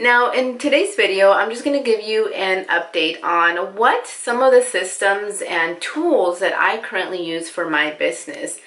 Now, in today's video, I'm just going to give you an update on what some of the systems and tools that I currently use for my business.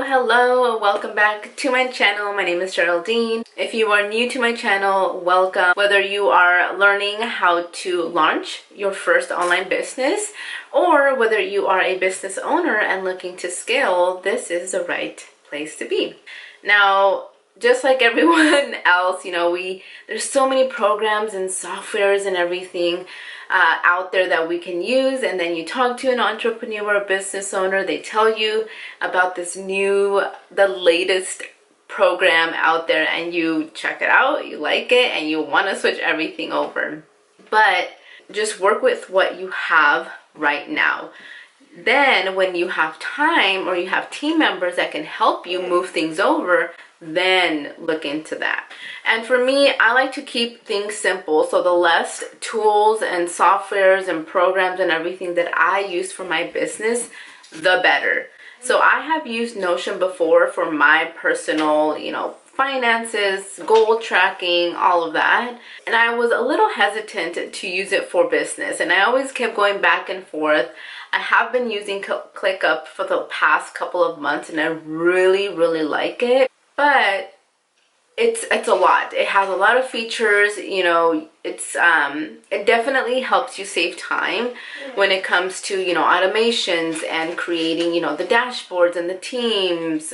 Hello, welcome back to my channel. My name is Geraldine. If you are new to my channel, welcome. Whether you are learning how to launch your first online business or whether you are a business owner and looking to scale, this is the right place to be. Now, just like everyone else, there's so many programs and softwares and everything out there that we can use, and then you talk to an entrepreneur or business owner, they tell you about the latest program out there, and you check it out, you like it, and you want to switch everything over. But just work with what you have right now. Then when you have time or you have team members that can help you move things over, then look into that. And for me, I like to keep things simple. So the less tools and softwares and programs and everything that I use for my business, the better. So I have used Notion before for my personal, finances, goal tracking, all of that. And I was a little hesitant to use it for business. And I always kept going back and forth. I have been using ClickUp for the past couple of months and I really, really like it. But it's a lot. It has a lot of features, it definitely helps you save time when it comes to, automations and creating, the dashboards and the teams.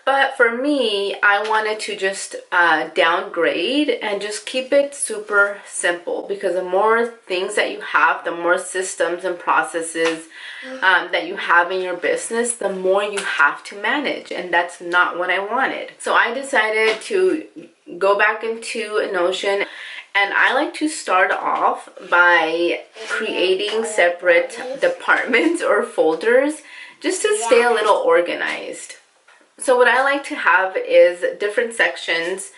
But for me, I wanted to just downgrade and just keep it super simple, because the more things that you have, the more systems and processes that you have in your business, the more you have to manage, and that's not what I wanted. So I decided to go back into Notion, and I like to start off by creating separate departments or folders just to stay a little organized. So what I like to have is different sections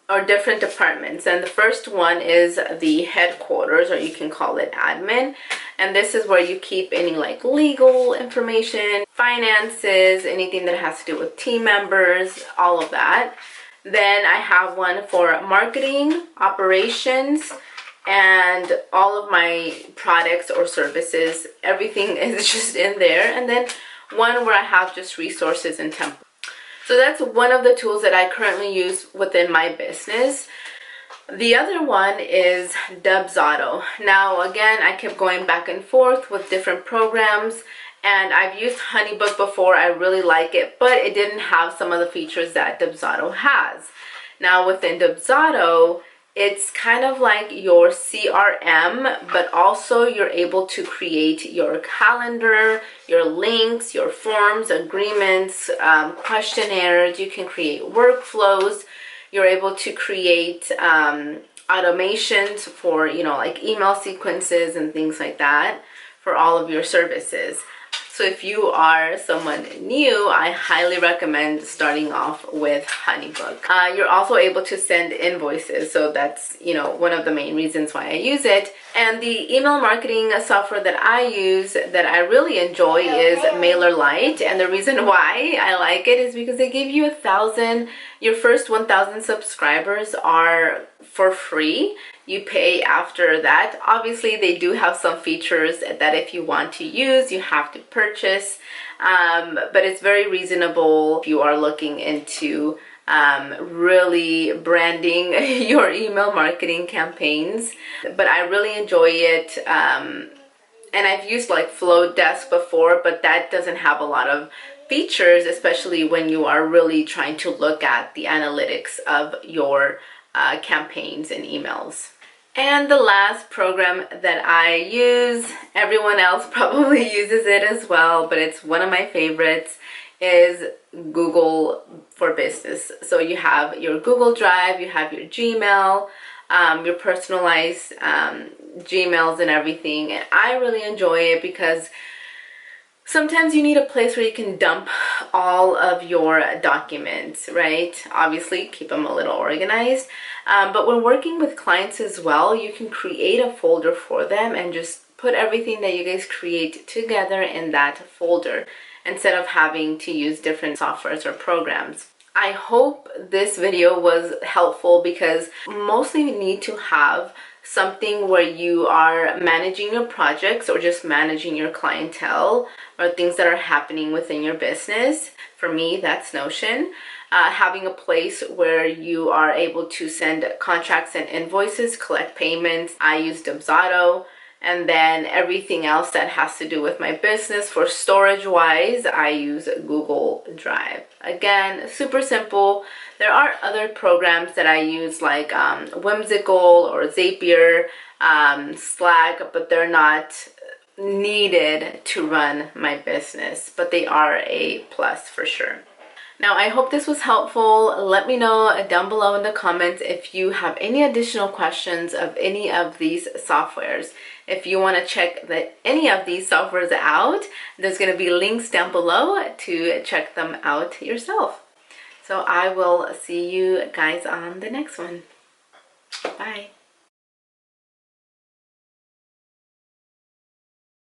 or different departments, and the first one is the headquarters, or you can call it admin, and this is where you keep any like legal information, finances, anything that has to do with team members, all of that. Then I have one for marketing, operations, and all of my products or services. Everything is just in there. And then one where I have just resources and templates. So that's one of the tools that I currently use within my business. The other one is Dubsado. Now, again, I kept going back and forth with different programs, and I've used HoneyBook before. I really like it, but it didn't have some of the features that Dubsado has. Now, within Dubsado, it's kind of like your CRM, but also you're able to create your calendar, your links, your forms, agreements, questionnaires. You can create workflows. You're able to create automations for, like email sequences and things like that for all of your services. So if you are someone new, I highly recommend starting off with HoneyBook. You're also able to send invoices, so that's, one of the main reasons why I use it. And the email marketing software that I use that I really enjoy is MailerLite, and the reason why I like it is because they give you 1,000, your first 1,000 subscribers are for free. You pay after that. Obviously, they do have some features that if you want to use, you have to purchase, but it's very reasonable if you are looking into really branding your email marketing campaigns. But I really enjoy it, and I've used like Flowdesk before, but that doesn't have a lot of features, especially when you are really trying to look at the analytics of your campaigns and emails. And the last program that I use, everyone else probably uses it as well, but it's one of my favorites, is Google for Business. So you have your Google Drive, you have your Gmail, your personalized Gmails and everything. And I really enjoy it because sometimes you need a place where you can dump all of your documents, right? Obviously, keep them a little organized. But when working with clients as well, you can create a folder for them and just put everything that you guys create together in that folder instead of having to use different softwares or programs. I hope this video was helpful because mostly you need to have something where you are managing your projects or just managing your clientele or things that are happening within your business. For me, that's Notion. Having a place where you are able to send contracts and invoices, collect payments. I use Dubsado. And then everything else that has to do with my business for storage wise, I use Google Drive. Again, super simple. There are other programs that I use like Whimsical or Zapier, Slack, but they're not needed to run my business, but they are a plus for sure. Now, I hope this was helpful. Let me know down below in the comments if you have any additional questions of any of these softwares. If you want to check any of these softwares out, there's going to be links down below to check them out yourself. So I will see you guys on the next one. Bye.